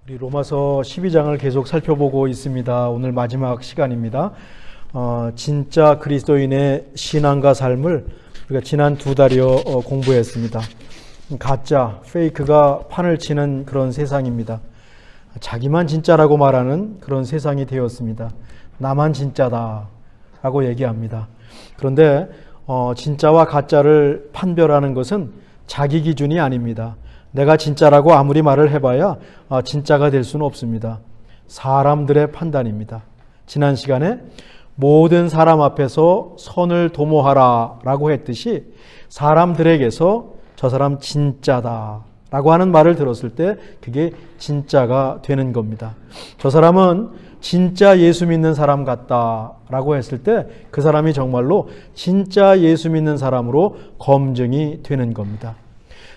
우리 로마서 12장을 계속 살펴보고 있습니다. 오늘 마지막 시간입니다. 진짜 그리스도인의 신앙과 삶을 우리가 지난 2달여 공부했습니다. 가짜, 페이크가 판을 치는 그런 세상입니다. 자기만 진짜라고 말하는 그런 세상이 되었습니다. 나만 진짜다 라고 얘기합니다. 그런데 진짜와 가짜를 판별하는 것은 자기 기준이 아닙니다. 내가 진짜라고 아무리 말을 해봐야 진짜가 될 수는 없습니다. 사람들의 판단입니다. 지난 시간에 모든 사람 앞에서 선을 도모하라 라고 했듯이 사람들에게서 저 사람 진짜다 라고 하는 말을 들었을 때 그게 진짜가 되는 겁니다. 저 사람은 진짜 예수 믿는 사람 같다 라고 했을 때 그 사람이 정말로 진짜 예수 믿는 사람으로 검증이 되는 겁니다.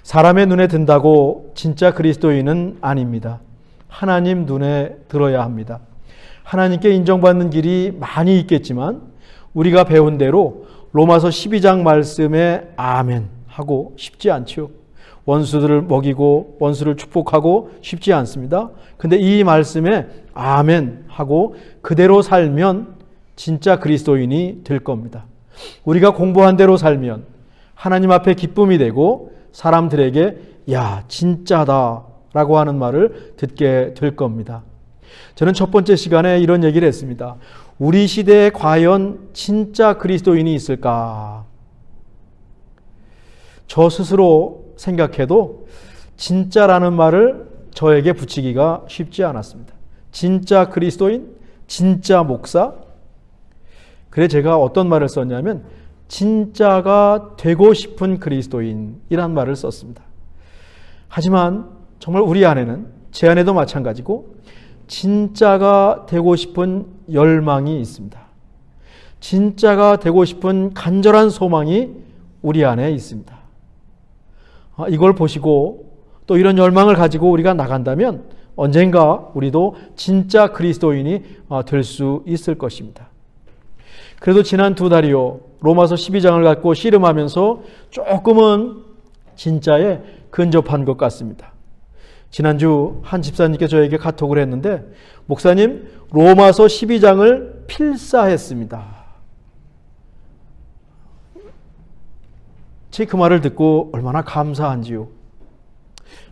사람의 눈에 든다고 진짜 그리스도인은 아닙니다. 하나님 눈에 들어야 합니다. 하나님께 인정받는 길이 많이 있겠지만 우리가 배운 대로 로마서 12장 말씀에 아멘 하고 쉽지 않죠. 원수들을 먹이고 원수를 축복하고 쉽지 않습니다. 근데 이 말씀에 아멘 하고 그대로 살면 진짜 그리스도인이 될 겁니다. 우리가 공부한 대로 살면 하나님 앞에 기쁨이 되고 사람들에게 야 진짜다 라고 하는 말을 듣게 될 겁니다. 저는 첫 번째 시간에 이런 얘기를 했습니다. 우리 시대에 과연 진짜 그리스도인이 있을까? 저 스스로 생각해도 진짜라는 말을 저에게 붙이기가 쉽지 않았습니다. 진짜 그리스도인, 진짜 목사. 그래 제가 어떤 말을 썼냐면 진짜가 되고 싶은 그리스도인이란 말을 썼습니다. 하지만 정말 우리 안에는 제 안에도 마찬가지고 진짜가 되고 싶은 열망이 있습니다. 진짜가 되고 싶은 간절한 소망이 우리 안에 있습니다. 이걸 보시고 또 이런 열망을 가지고 우리가 나간다면 언젠가 우리도 진짜 그리스도인이 될 수 있을 것입니다. 그래도 지난 2달이요 로마서 12장을 갖고 씨름하면서 조금은 진짜에 근접한 것 같습니다. 지난주 한 집사님께 저에게 카톡을 했는데 목사님 로마서 12장을 필사했습니다. 제 그 말을 듣고 얼마나 감사한지요.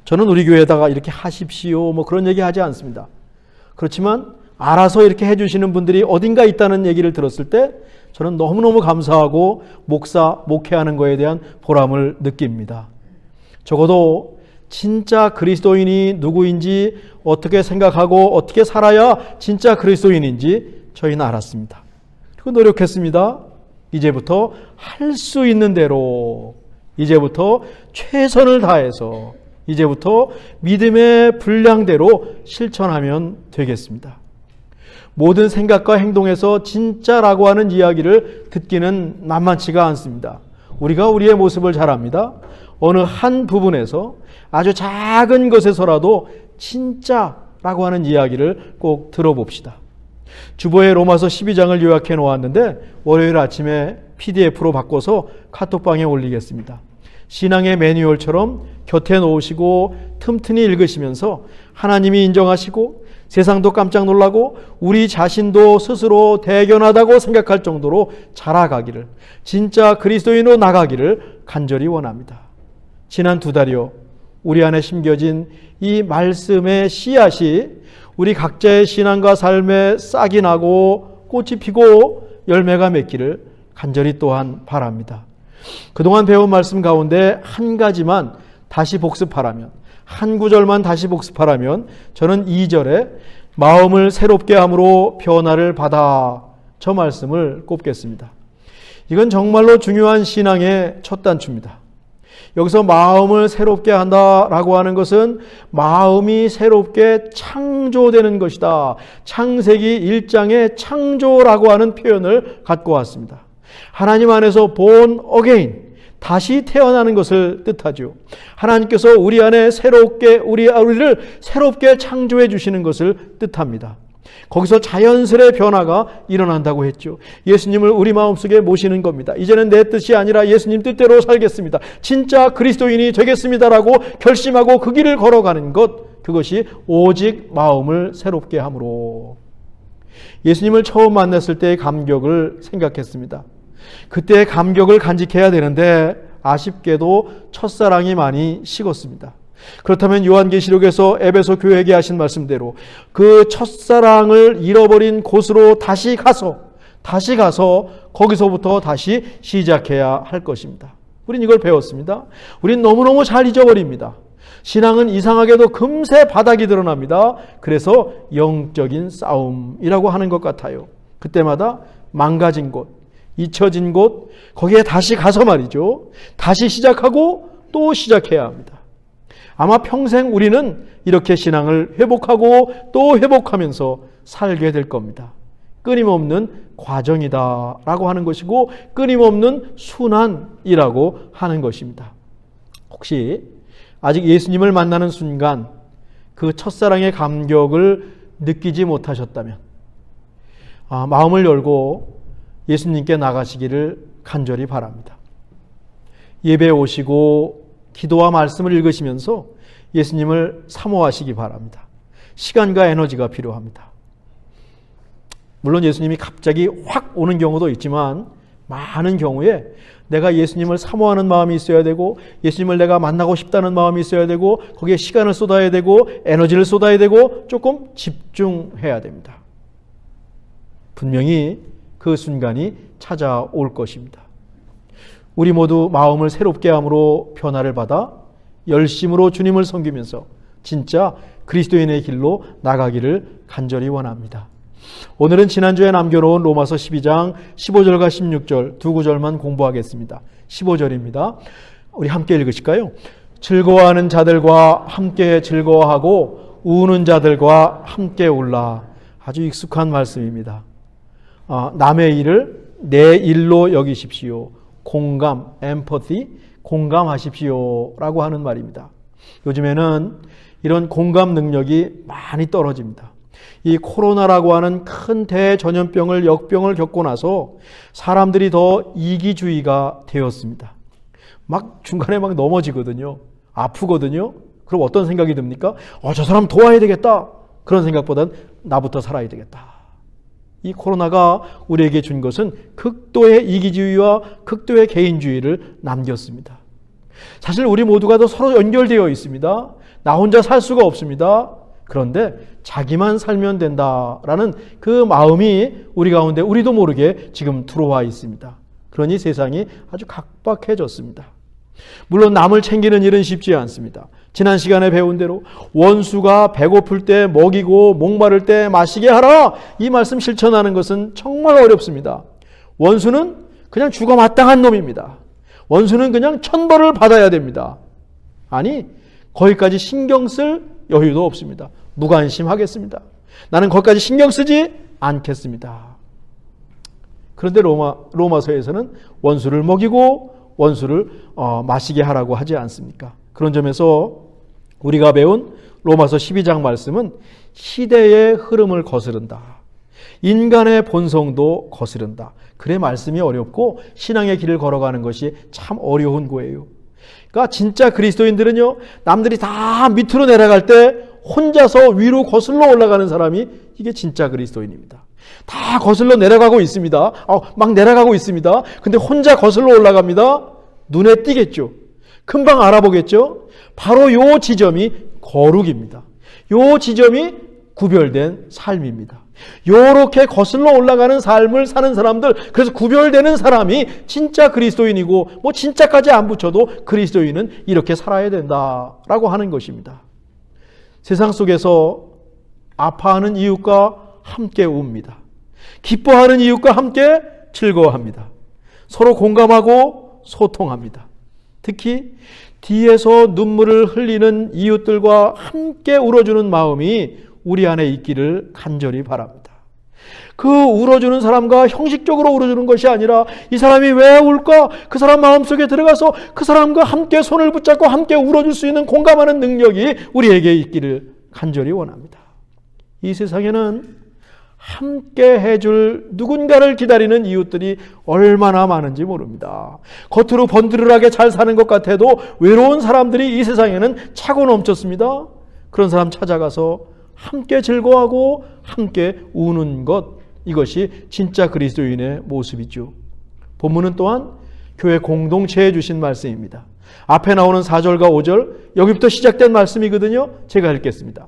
저는 우리 교회에다가 이렇게 하십시오 뭐 그런 얘기 하지 않습니다. 그렇지만 알아서 이렇게 해주시는 분들이 어딘가 있다는 얘기를 들었을 때 저는 너무너무 감사하고 목회하는 거에 대한 보람을 느낍니다. 적어도 진짜 그리스도인이 누구인지 어떻게 생각하고 어떻게 살아야 진짜 그리스도인인지 저희는 알았습니다. 그리고 노력했습니다. 이제부터 할 수 있는 대로 이제부터 최선을 다해서 이제부터 믿음의 분량대로 실천하면 되겠습니다. 모든 생각과 행동에서 진짜라고 하는 이야기를 듣기는 만만치가 않습니다. 우리가 우리의 모습을 잘 압니다. 어느 한 부분에서 아주 작은 것에서라도 진짜라고 하는 이야기를 꼭 들어봅시다. 주보에 로마서 12장을 요약해 놓았는데 월요일 아침에 PDF로 바꿔서 카톡방에 올리겠습니다. 신앙의 매뉴얼처럼 곁에 놓으시고 틈틈이 읽으시면서 하나님이 인정하시고 세상도 깜짝 놀라고 우리 자신도 스스로 대견하다고 생각할 정도로 자라가기를 진짜 그리스도인으로 나가기를 간절히 원합니다. 지난 2달이요 우리 안에 심겨진 이 말씀의 씨앗이 우리 각자의 신앙과 삶에 싹이 나고 꽃이 피고 열매가 맺기를 간절히 또한 바랍니다. 그동안 배운 말씀 가운데 한 가지만 다시 복습하라면 한 구절만 다시 복습하라면 저는 2절에 마음을 새롭게 함으로 변화를 받아 저 말씀을 꼽겠습니다. 이건 정말로 중요한 신앙의 첫 단추입니다. 여기서 마음을 새롭게 한다라고 하는 것은 마음이 새롭게 창조되는 것이다. 창세기 1장의 창조라고 하는 표현을 갖고 왔습니다. 하나님 안에서 born again, 다시 태어나는 것을 뜻하죠. 하나님께서 우리 안에 우리를 새롭게 창조해 주시는 것을 뜻합니다. 거기서 자연스레 변화가 일어난다고 했죠. 예수님을 우리 마음속에 모시는 겁니다. 이제는 내 뜻이 아니라 예수님 뜻대로 살겠습니다. 진짜 그리스도인이 되겠습니다라고 결심하고 그 길을 걸어가는 것, 그것이 오직 마음을 새롭게 함으로. 예수님을 처음 만났을 때의 감격을 생각했습니다. 그때의 감격을 간직해야 되는데 아쉽게도 첫사랑이 많이 식었습니다. 그렇다면 요한계시록에서 에베소 교회에게 하신 말씀대로 그 첫사랑을 잃어버린 곳으로 다시 가서 거기서부터 다시 시작해야 할 것입니다. 우린 이걸 배웠습니다. 우린 너무너무 잘 잊어버립니다. 신앙은 이상하게도 금세 바닥이 드러납니다. 그래서 영적인 싸움이라고 하는 것 같아요. 그때마다 망가진 곳, 잊혀진 곳, 거기에 다시 가서 말이죠. 다시 시작하고 또 시작해야 합니다. 아마 평생 우리는 이렇게 신앙을 회복하고 또 회복하면서 살게 될 겁니다. 끊임없는 과정이다라고 하는 것이고 끊임없는 순환이라고 하는 것입니다. 혹시 아직 예수님을 만나는 순간 그 첫사랑의 감격을 느끼지 못하셨다면 마음을 열고 예수님께 나가시기를 간절히 바랍니다. 예배에 오시고 기도와 말씀을 읽으시면서 예수님을 사모하시기 바랍니다. 시간과 에너지가 필요합니다. 물론 예수님이 갑자기 확 오는 경우도 있지만 많은 경우에 내가 예수님을 사모하는 마음이 있어야 되고 예수님을 내가 만나고 싶다는 마음이 있어야 되고 거기에 시간을 쏟아야 되고 에너지를 쏟아야 되고 조금 집중해야 됩니다. 분명히 그 순간이 찾아올 것입니다. 우리 모두 마음을 새롭게 함으로 변화를 받아 열심으로 주님을 섬기면서 진짜 그리스도인의 길로 나가기를 간절히 원합니다. 오늘은 지난주에 남겨놓은 로마서 12장 15절과 16절 두 구절만 공부하겠습니다. 15절입니다. 우리 함께 읽으실까요? 즐거워하는 자들과 함께 즐거워하고 우는 자들과 함께 울라. 아주 익숙한 말씀입니다. 남의 일을 내 일로 여기십시오. 공감, empathy, 공감하십시오 라고 하는 말입니다. 요즘에는 이런 공감 능력이 많이 떨어집니다. 이 코로나라고 하는 큰 대전염병을 역병을 겪고 나서 사람들이 더 이기주의가 되었습니다. 막 중간에 막 넘어지거든요. 아프거든요. 그럼 어떤 생각이 듭니까? 저 사람 도와야 되겠다. 그런 생각보단 나부터 살아야 되겠다. 이 코로나가 우리에게 준 것은 극도의 이기주의와 극도의 개인주의를 남겼습니다. 사실 우리 모두가 더 서로 연결되어 있습니다. 나 혼자 살 수가 없습니다. 그런데 자기만 살면 된다라는 그 마음이 우리 가운데 우리도 모르게 지금 들어와 있습니다. 그러니 세상이 아주 각박해졌습니다. 물론 남을 챙기는 일은 쉽지 않습니다. 지난 시간에 배운 대로 원수가 배고플 때 먹이고 목마를 때 마시게 하라, 이 말씀 실천하는 것은 정말 어렵습니다. 원수는 그냥 죽어 마땅한 놈입니다. 원수는 그냥 천벌을 받아야 됩니다. 아니, 거기까지 신경 쓸 여유도 없습니다. 무관심하겠습니다. 나는 거기까지 신경 쓰지 않겠습니다. 그런데 로마서에서는 원수를 먹이고 원수를 마시게 하라고 하지 않습니까? 그런 점에서 우리가 배운 로마서 12장 말씀은 시대의 흐름을 거스른다. 인간의 본성도 거스른다. 그래 말씀이 어렵고 신앙의 길을 걸어가는 것이 참 어려운 거예요. 그러니까 진짜 그리스도인들은요, 남들이 다 밑으로 내려갈 때 혼자서 위로 거슬러 올라가는 사람이 이게 진짜 그리스도인입니다. 다 거슬러 내려가고 있습니다. 막 내려가고 있습니다. 근데 혼자 거슬러 올라갑니다. 눈에 띄겠죠. 금방 알아보겠죠. 바로 요 지점이 거룩입니다. 요 지점이 구별된 삶입니다. 요렇게 거슬러 올라가는 삶을 사는 사람들, 그래서 구별되는 사람이 진짜 그리스도인이고, 뭐 진짜까지 안 붙여도 그리스도인은 이렇게 살아야 된다라고 하는 것입니다. 세상 속에서 아파하는 이웃과 함께 웁니다. 기뻐하는 이웃과 함께 즐거워합니다. 서로 공감하고 소통합니다. 특히 뒤에서 눈물을 흘리는 이웃들과 함께 울어주는 마음이 우리 안에 있기를 간절히 바랍니다. 그 울어주는 사람과 형식적으로 울어주는 것이 아니라 이 사람이 왜 울까? 그 사람 마음속에 들어가서 그 사람과 함께 손을 붙잡고 함께 울어줄 수 있는 공감하는 능력이 우리에게 있기를 간절히 원합니다. 이 세상에는 함께 해줄 누군가를 기다리는 이웃들이 얼마나 많은지 모릅니다. 겉으로 번드르르하게 잘 사는 것 같아도 외로운 사람들이 이 세상에는 차고 넘쳤습니다. 그런 사람 찾아가서 함께 즐거워하고 함께 우는 것, 이것이 진짜 그리스도인의 모습이죠. 본문은 또한 교회 공동체에 주신 말씀입니다. 앞에 나오는 4절과 5절, 여기부터 시작된 말씀이거든요. 제가 읽겠습니다.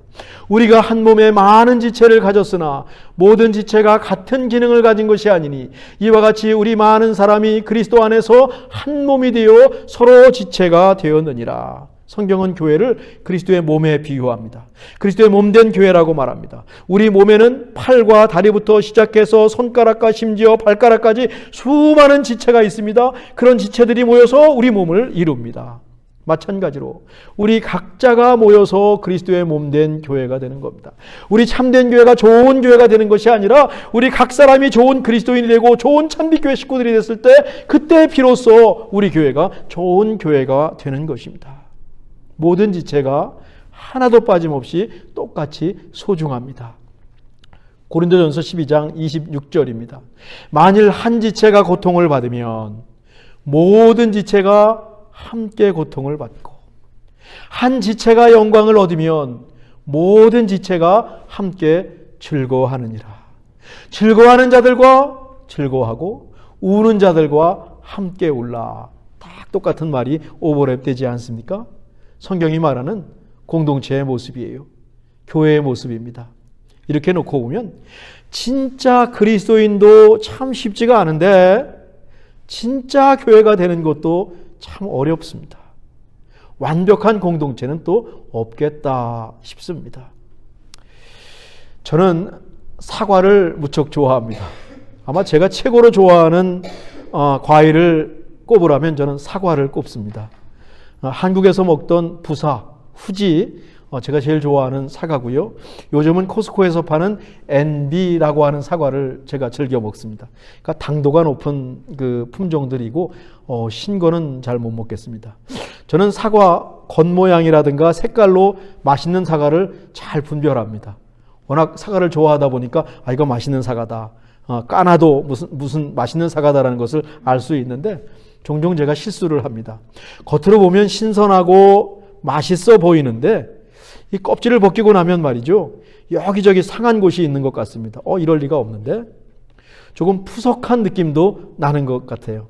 우리가 한 몸에 많은 지체를 가졌으나 모든 지체가 같은 기능을 가진 것이 아니니 이와 같이 우리 많은 사람이 그리스도 안에서 한 몸이 되어 서로 지체가 되었느니라. 성경은 교회를 그리스도의 몸에 비유합니다. 그리스도의 몸된 교회라고 말합니다. 우리 몸에는 팔과 다리부터 시작해서 손가락과 심지어 발가락까지 수많은 지체가 있습니다. 그런 지체들이 모여서 우리 몸을 이룹니다. 마찬가지로 우리 각자가 모여서 그리스도의 몸된 교회가 되는 겁니다. 우리 참된 교회가 좋은 교회가 되는 것이 아니라 우리 각 사람이 좋은 그리스도인이 되고 좋은 참빛교회 식구들이 됐을 때, 그때 비로소 우리 교회가 좋은 교회가 되는 것입니다. 모든 지체가 하나도 빠짐없이 똑같이 소중합니다. 고린도전서 12장 26절입니다. 만일 한 지체가 고통을 받으면 모든 지체가 함께 고통을 받고, 한 지체가 영광을 얻으면 모든 지체가 함께 즐거워하느니라. 즐거워하는 자들과 즐거워하고 우는 자들과 함께 울라. 딱 똑같은 말이 오버랩되지 않습니까? 성경이 말하는 공동체의 모습이에요. 교회의 모습입니다. 이렇게 놓고 보면 진짜 그리스도인도 참 쉽지가 않은데 진짜 교회가 되는 것도 참 어렵습니다. 완벽한 공동체는 또 없겠다 싶습니다. 저는 사과를 무척 좋아합니다. 아마 제가 최고로 좋아하는 과일을 꼽으라면 저는 사과를 꼽습니다. 한국에서 먹던 부사, 후지, 제가 제일 좋아하는 사과고요. 요즘은 코스코에서 파는 NB라고 하는 사과를 제가 즐겨 먹습니다. 그러니까 당도가 높은 그 품종들이고 신 거는 잘 못 먹겠습니다. 저는 사과 겉모양이라든가 색깔로 맛있는 사과를 잘 분별합니다. 워낙 사과를 좋아하다 보니까 이거 맛있는 사과다. 까나도 무슨 맛있는 사과다라는 것을 알 수 있는데 종종 제가 실수를 합니다. 겉으로 보면 신선하고 맛있어 보이는데 이 껍질을 벗기고 나면 말이죠, 여기저기 상한 곳이 있는 것 같습니다. 이럴 리가 없는데 조금 푸석한 느낌도 나는 것 같아요.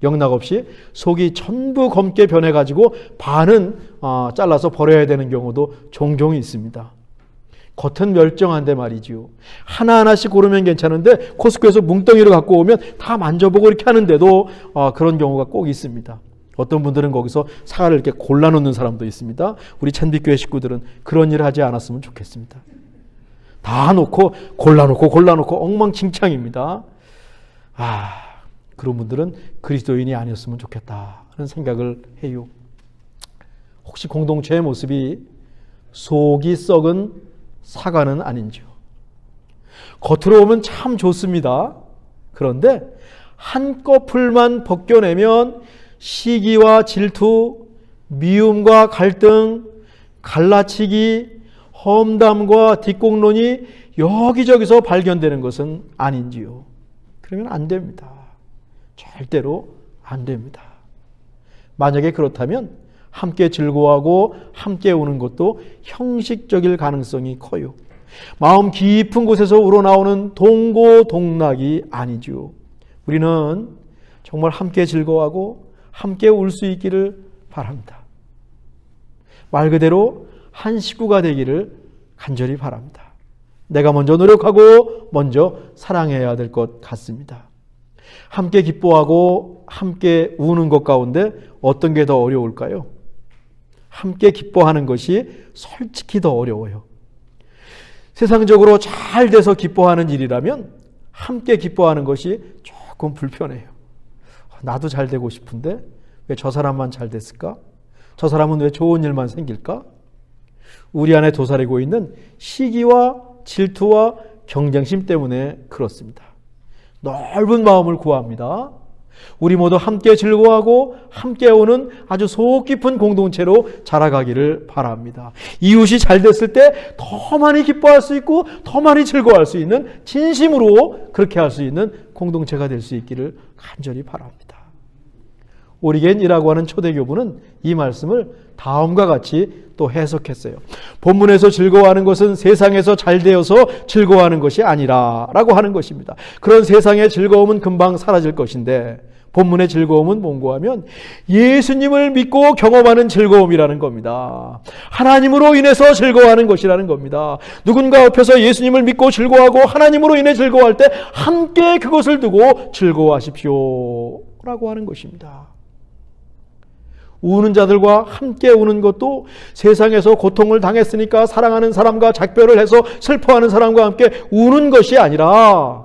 영락없이 속이 전부 검게 변해가지고 반은 잘라서 버려야 되는 경우도 종종 있습니다. 겉은 멸정한데 말이지요. 하나하나씩 고르면 괜찮은데 코스코에서 뭉덩이를 갖고 오면 다 만져보고 이렇게 하는데도 그런 경우가 꼭 있습니다. 어떤 분들은 거기서 사과를 이렇게 골라놓는 사람도 있습니다. 우리 찬빛교회 식구들은 그런 일을 하지 않았으면 좋겠습니다. 다 놓고 골라놓고 엉망진창입니다. 그런 분들은 그리스도인이 아니었으면 좋겠다 하는 생각을 해요. 혹시 공동체의 모습이 속이 썩은 사과는 아닌지요? 겉으로 보면 참 좋습니다. 그런데 한꺼풀만 벗겨내면 시기와 질투, 미움과 갈등, 갈라치기, 험담과 뒷공론이 여기저기서 발견되는 것은 아닌지요? 그러면 안 됩니다. 절대로 안 됩니다. 만약에 그렇다면 함께 즐거워하고 함께 우는 것도 형식적일 가능성이 커요. 마음 깊은 곳에서 우러나오는 동고동락이 아니죠. 우리는 정말 함께 즐거워하고 함께 울 수 있기를 바랍니다. 말 그대로 한 식구가 되기를 간절히 바랍니다. 내가 먼저 노력하고 먼저 사랑해야 될 것 같습니다. 함께 기뻐하고 함께 우는 것 가운데 어떤 게 더 어려울까요? 함께 기뻐하는 것이 솔직히 더 어려워요. 세상적으로 잘 돼서 기뻐하는 일이라면 함께 기뻐하는 것이 조금 불편해요. 나도 잘 되고 싶은데 왜 저 사람만 잘 됐을까? 저 사람은 왜 좋은 일만 생길까? 우리 안에 도사리고 있는 시기와 질투와 경쟁심 때문에 그렇습니다. 넓은 마음을 구합니다. 우리 모두 함께 즐거워하고 함께 오는 아주 속 깊은 공동체로 자라가기를 바랍니다. 이웃이 잘 됐을 때 더 많이 기뻐할 수 있고 더 많이 즐거워할 수 있는, 진심으로 그렇게 할 수 있는 공동체가 될 수 있기를 간절히 바랍니다. 오리겐이라고 하는 초대교부는 이 말씀을 다음과 같이 또 해석했어요. 본문에서 즐거워하는 것은 세상에서 잘 되어서 즐거워하는 것이 아니라 라고 하는 것입니다. 그런 세상의 즐거움은 금방 사라질 것인데 본문의 즐거움은 뭔고 하면 예수님을 믿고 경험하는 즐거움이라는 겁니다. 하나님으로 인해서 즐거워하는 것이라는 겁니다. 누군가 옆에서 예수님을 믿고 즐거워하고 하나님으로 인해 즐거워할 때 함께 그것을 두고 즐거워하십시오 라고 하는 것입니다. 우는 자들과 함께 우는 것도 세상에서 고통을 당했으니까 사랑하는 사람과 작별을 해서 슬퍼하는 사람과 함께 우는 것이 아니라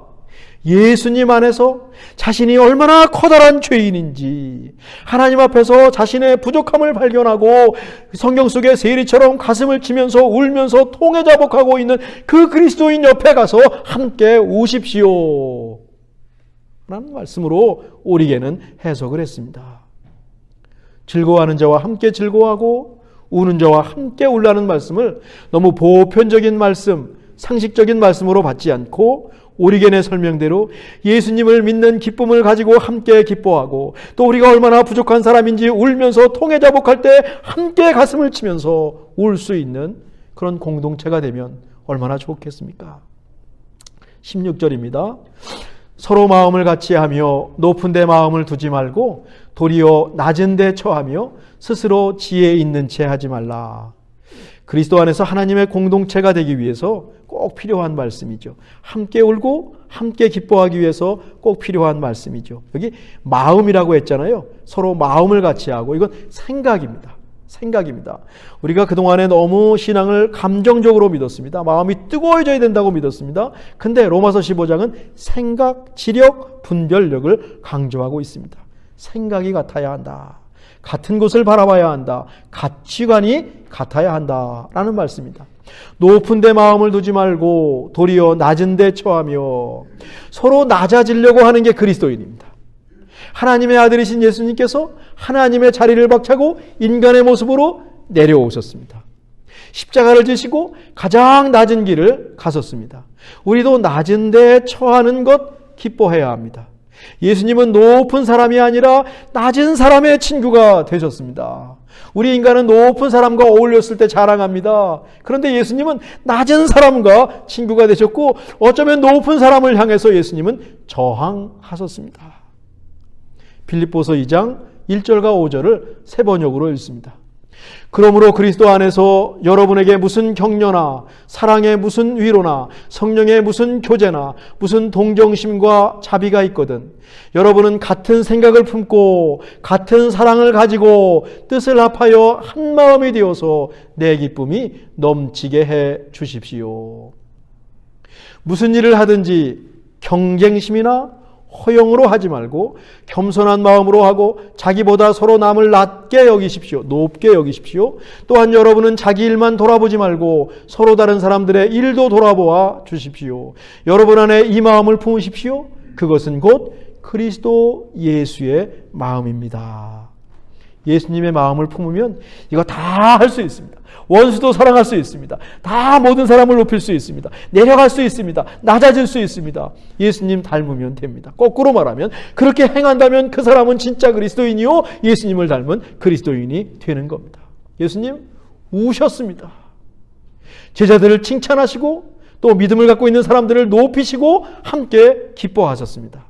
예수님 안에서 자신이 얼마나 커다란 죄인인지 하나님 앞에서 자신의 부족함을 발견하고 성경 속의 세리처럼 가슴을 치면서 울면서 통회자복하고 있는 그 그리스도인 옆에 가서 함께 우십시오 라는 말씀으로 오리게는 해석을 했습니다. 즐거워하는 자와 함께 즐거워하고 우는 자와 함께 울라는 말씀을 너무 보편적인 말씀, 상식적인 말씀으로 받지 않고 오리겐의 설명대로 예수님을 믿는 기쁨을 가지고 함께 기뻐하고 또 우리가 얼마나 부족한 사람인지 울면서 통회자복할 때 함께 가슴을 치면서 울 수 있는 그런 공동체가 되면 얼마나 좋겠습니까? 16절입니다. 서로 마음을 같이 하며 높은 데 마음을 두지 말고 도리어 낮은 데 처하며 스스로 지혜 있는 채 하지 말라. 그리스도 안에서 하나님의 공동체가 되기 위해서 꼭 필요한 말씀이죠. 함께 울고 함께 기뻐하기 위해서 꼭 필요한 말씀이죠. 여기 마음이라고 했잖아요. 서로 마음을 같이 하고 이건 생각입니다. 생각입니다. 우리가 그동안에 너무 신앙을 감정적으로 믿었습니다. 마음이 뜨거워져야 된다고 믿었습니다. 근데 로마서 15장은 생각, 지력, 분별력을 강조하고 있습니다. 생각이 같아야 한다. 같은 곳을 바라봐야 한다. 가치관이 같아야 한다라는 말씀입니다. 높은 데 마음을 두지 말고 도리어 낮은 데 처하며 서로 낮아지려고 하는 게 그리스도인입니다. 하나님의 아들이신 예수님께서 하나님의 자리를 박차고 인간의 모습으로 내려오셨습니다. 십자가를 지시고 가장 낮은 길을 가셨습니다. 우리도 낮은 데 처하는 것 기뻐해야 합니다. 예수님은 높은 사람이 아니라 낮은 사람의 친구가 되셨습니다. 우리 인간은 높은 사람과 어울렸을 때 자랑합니다. 그런데 예수님은 낮은 사람과 친구가 되셨고 어쩌면 높은 사람을 향해서 예수님은 저항하셨습니다. 빌립보서 2장 1절과 5절을 세 번역으로 읽습니다. 그러므로 그리스도 안에서 여러분에게 무슨 격려나 사랑의 무슨 위로나 성령의 무슨 교제나 무슨 동정심과 자비가 있거든 여러분은 같은 생각을 품고 같은 사랑을 가지고 뜻을 합하여 한 마음이 되어서 내 기쁨이 넘치게 해 주십시오. 무슨 일을 하든지 경쟁심이나 허영으로 하지 말고 겸손한 마음으로 하고 자기보다 서로 남을 낮게 여기십시오. 높게 여기십시오. 또한 여러분은 자기 일만 돌아보지 말고 서로 다른 사람들의 일도 돌아보아 주십시오. 여러분 안에 이 마음을 품으십시오. 그것은 곧 그리스도 예수의 마음입니다. 예수님의 마음을 품으면 이거 다 할 수 있습니다. 원수도 사랑할 수 있습니다. 다 모든 사람을 높일 수 있습니다. 내려갈 수 있습니다. 낮아질 수 있습니다. 예수님 닮으면 됩니다. 거꾸로 말하면 그렇게 행한다면 그 사람은 진짜 그리스도인이요 예수님을 닮은 그리스도인이 되는 겁니다. 예수님 우셨습니다. 제자들을 칭찬하시고 또 믿음을 갖고 있는 사람들을 높이시고 함께 기뻐하셨습니다.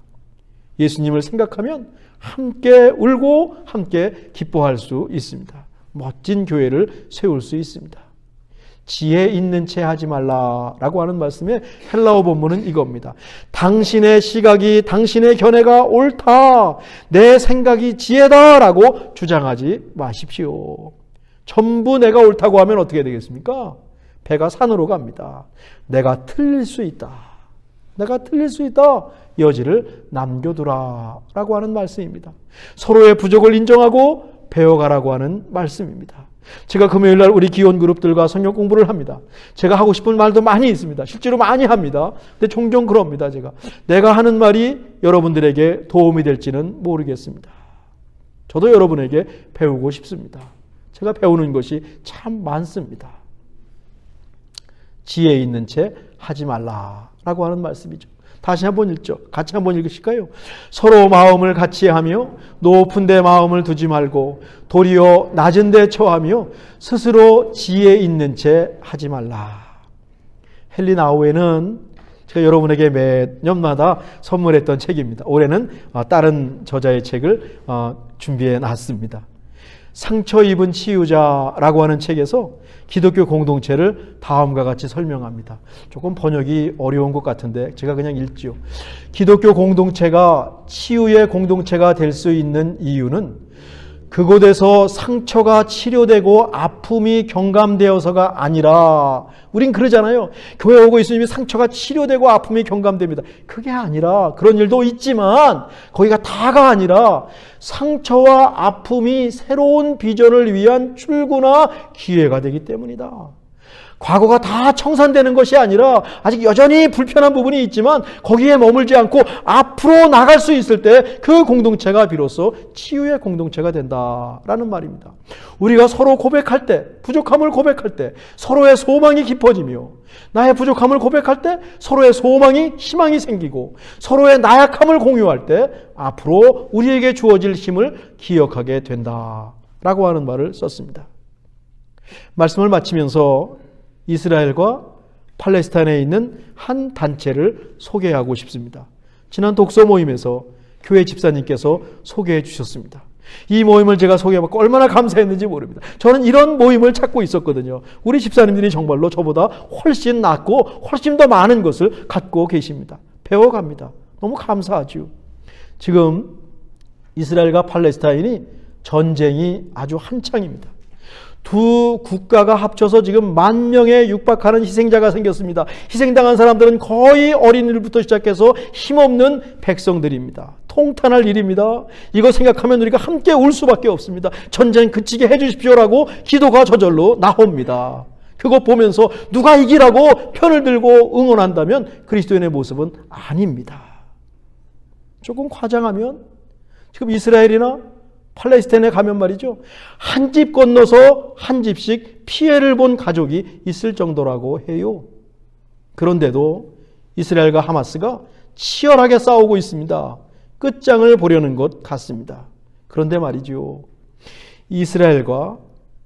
예수님을 생각하면 함께 울고 함께 기뻐할 수 있습니다. 멋진 교회를 세울 수 있습니다. 지혜 있는 채 하지 말라라고 하는 말씀의 헬라어 본문은 이겁니다. 당신의 시각이 당신의 견해가 옳다. 내 생각이 지혜다라고 주장하지 마십시오. 전부 내가 옳다고 하면 어떻게 되겠습니까? 배가 산으로 갑니다. 내가 틀릴 수 있다. 내가 틀릴 수 있다. 여지를 남겨두라라고 하는 말씀입니다. 서로의 부족을 인정하고 배워가라고 하는 말씀입니다. 제가 금요일날 우리 기혼 그룹들과 성경 공부를 합니다. 제가 하고 싶은 말도 많이 있습니다. 실제로 많이 합니다. 근데 종종 그럽니다. 내가 하는 말이 여러분들에게 도움이 될지는 모르겠습니다. 저도 여러분에게 배우고 싶습니다. 제가 배우는 것이 참 많습니다. 지혜 있는 채 하지 말라라고 하는 말씀이죠. 다시 한번 읽죠. 같이 한번 읽으실까요? 서로 마음을 같이 하며 높은 데 마음을 두지 말고 도리어 낮은 데 처하며 스스로 지혜 있는 채 하지 말라. 헨리 나우에는 제가 여러분에게 매년마다 선물했던 책입니다. 올해는 다른 저자의 책을 준비해 놨습니다. 상처 입은 치유자라고 하는 책에서 기독교 공동체를 다음과 같이 설명합니다. 조금 번역이 어려운 것 같은데 제가 그냥 읽지요. 기독교 공동체가 치유의 공동체가 될 수 있는 이유는 그곳에서 상처가 치료되고 아픔이 경감되어서가 아니라, 우린 그러잖아요. 교회 오고 있으면 상처가 치료되고 아픔이 경감됩니다. 그게 아니라, 그런 일도 있지만 거기가 다가 아니라 상처와 아픔이 새로운 비전을 위한 출구나 기회가 되기 때문이다. 과거가 다 청산되는 것이 아니라 아직 여전히 불편한 부분이 있지만 거기에 머물지 않고 앞으로 나갈 수 있을 때 그 공동체가 비로소 치유의 공동체가 된다라는 말입니다. 우리가 서로 고백할 때, 부족함을 고백할 때 서로의 소망이 깊어지며, 나의 부족함을 고백할 때 서로의 소망이, 희망이 생기고, 서로의 나약함을 공유할 때 앞으로 우리에게 주어질 힘을 기억하게 된다라고 하는 말을 썼습니다. 말씀을 마치면서 이스라엘과 팔레스타인에 있는 한 단체를 소개하고 싶습니다. 지난 독서 모임에서 교회 집사님께서 소개해 주셨습니다. 이 모임을 제가 소개해봤고 얼마나 감사했는지 모릅니다. 저는 이런 모임을 찾고 있었거든요. 우리 집사님들이 정말로 저보다 훨씬 낫고 훨씬 더 많은 것을 갖고 계십니다. 배워갑니다. 너무 감사하죠. 지금 이스라엘과 팔레스타인이 전쟁이 아주 한창입니다. 두 국가가 합쳐서 지금 10,000명에 육박하는 희생자가 생겼습니다. 희생당한 사람들은 거의 어린이들부터 시작해서 힘없는 백성들입니다. 통탄할 일입니다. 이거 생각하면 우리가 함께 울 수밖에 없습니다. 전쟁 그치게 해주십시오라고 기도가 저절로 나옵니다. 그거 보면서 누가 이기라고 편을 들고 응원한다면 그리스도인의 모습은 아닙니다. 조금 과장하면 지금 이스라엘이나 팔레스타인에 가면 말이죠, 한 집 건너서 한 집씩 피해를 본 가족이 있을 정도라고 해요. 그런데도 이스라엘과 하마스가 치열하게 싸우고 있습니다. 끝장을 보려는 것 같습니다. 그런데 말이죠, 이스라엘과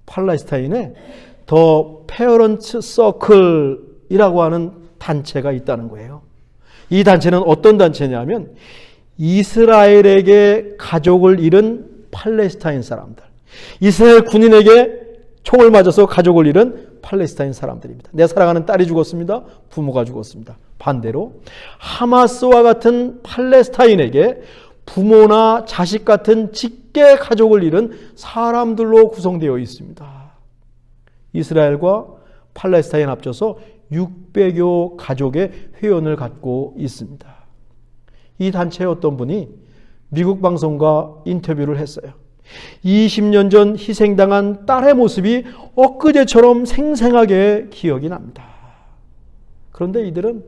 팔레스타인에 더 페어런트 서클이라고 하는 단체가 있다는 거예요. 이 단체는 어떤 단체냐면 이스라엘에게 가족을 잃은 팔레스타인 사람들, 이스라엘 군인에게 총을 맞아서 가족을 잃은 팔레스타인 사람들입니다. 내 사랑하는 딸이 죽었습니다. 부모가 죽었습니다. 반대로 하마스와 같은 팔레스타인에게 부모나 자식 같은 직계 가족을 잃은 사람들로 구성되어 있습니다. 이스라엘과 팔레스타인 합쳐서 600여 가족의 회원을 갖고 있습니다. 이 단체의 어떤 분이 미국 방송과 인터뷰를 했어요. 20년 전 희생당한 딸의 모습이 엊그제처럼 생생하게 기억이 납니다. 그런데 이들은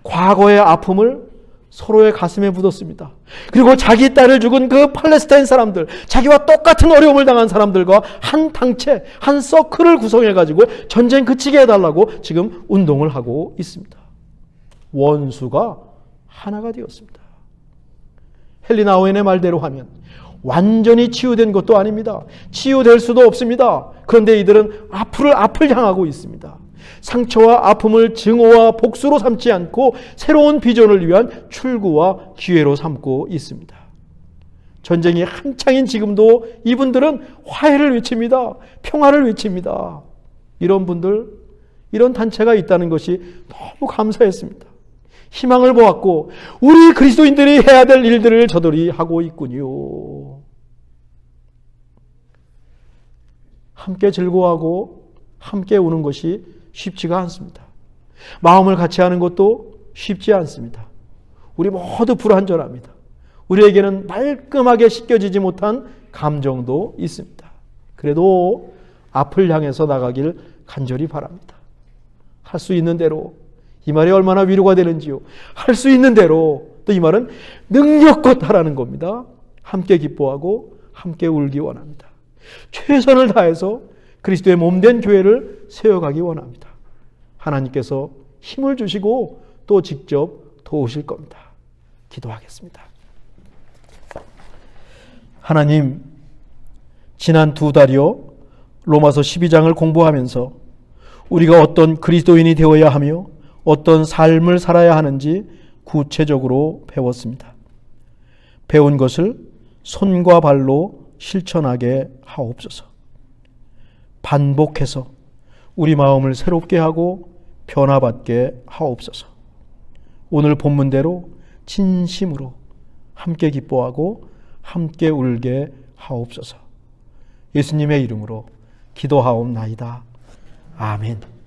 과거의 아픔을 서로의 가슴에 묻었습니다. 그리고 자기 딸을 죽은 그 팔레스타인 사람들, 자기와 똑같은 어려움을 당한 사람들과 한 단체, 한 서클을 구성해가지고 전쟁 그치게 해달라고 지금 운동을 하고 있습니다. 원수가 하나가 되었습니다. 헨리 나우엔의 말대로 하면 완전히 치유된 것도 아닙니다. 치유될 수도 없습니다. 그런데 이들은 앞을 향하고 있습니다. 상처와 아픔을 증오와 복수로 삼지 않고 새로운 비전을 위한 출구와 기회로 삼고 있습니다. 전쟁이 한창인 지금도 이분들은 화해를 외칩니다. 평화를 외칩니다. 이런 분들, 이런 단체가 있다는 것이 너무 감사했습니다. 희망을 보았고 우리 그리스도인들이 해야 될 일들을 저들이 하고 있군요. 함께 즐거워하고 함께 우는 것이 쉽지가 않습니다. 마음을 같이 하는 것도 쉽지 않습니다. 우리 모두 불완전합니다. 우리에게는 말끔하게 씻겨지지 못한 감정도 있습니다. 그래도 앞을 향해서 나가길 간절히 바랍니다. 할 수 있는 대로, 이 말이 얼마나 위로가 되는지요. 할 수 있는 대로, 또 이 말은 능력껏 하라는 겁니다. 함께 기뻐하고 함께 울기 원합니다. 최선을 다해서 그리스도의 몸된 교회를 세워가기 원합니다. 하나님께서 힘을 주시고 또 직접 도우실 겁니다. 기도하겠습니다. 하나님, 지난 2달여 로마서 12장을 공부하면서 우리가 어떤 그리스도인이 되어야 하며 어떤 삶을 살아야 하는지 구체적으로 배웠습니다. 배운 것을 손과 발로 실천하게 하옵소서. 반복해서 우리 마음을 새롭게 하고 변화받게 하옵소서. 오늘 본문대로 진심으로 함께 기뻐하고 함께 울게 하옵소서. 예수님의 이름으로 기도하옵나이다. 아멘.